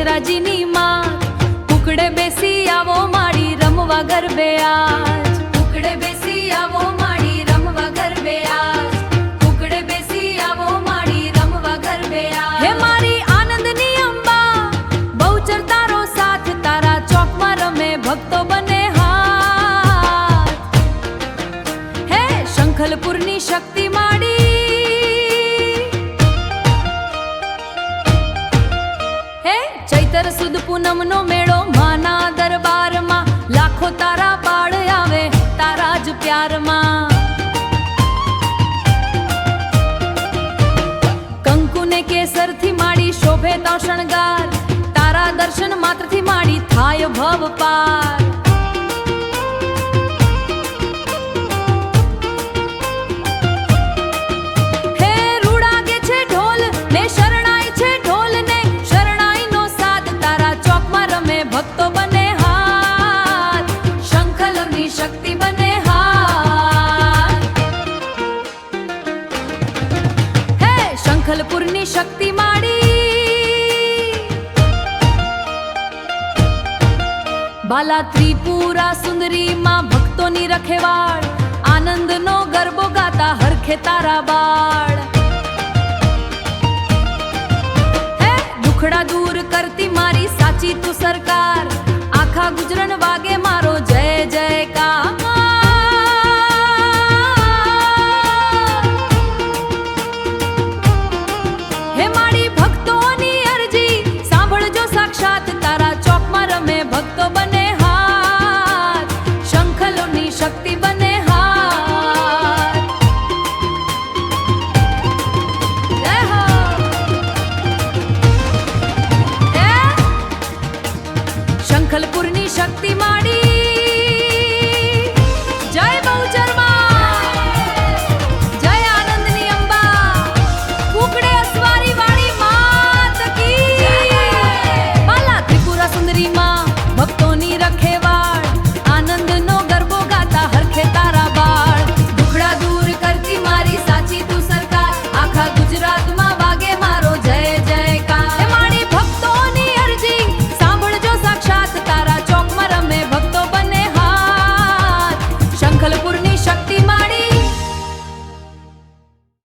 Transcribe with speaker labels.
Speaker 1: બહુચરાજીની માં કુકડે બેસી આવો માડી રમવા ગરબે આજ કુકડે બેસી આવો માડી રમવા ગરબે આજ કુકડે બેસી આવો માડી રમવા ગરબે આજ હે મારી આનંદની અંબા બહુચર તારો સાથ તારા ચોકમાં રમે ભક્તો બને હાથ હે શંખલપુરની શક્તિ માડી ચૈતર સુદ પૂનમનો મેળો માના દરબારમાં લાખો તારા બાળ આવે તારા જ પ્યારમાં કંકુને કેસરથી માડી શોભે તો શણગાર તારા દર્શન માત્રથી માડી થાય ભવ પાર હે રૂડાગે છે ઢોલ ને શરણાઈ છે ઢોલ ને ભક્તો બને હાથ શંખલની શક્તિ બને હાથ હે શંખલપુરની શક્તિ માડી બાલા ત્રિપુરા સુંદરી માં ભક્તોની રખેવાળ આનંદનો ગરબો ગાતા હરખે તારા બાળ હે દુખડા દૂર કરતી મારી સાચી તું સરકાર આખા ગુજરાન વાગે મારો જય જયકાર હે મારી ભક્તોની અરજી સાંભળજો સાક્ષાત તારા ચોકમાં રમે ભક્તો બને હાથ શંખલોની શક્તિ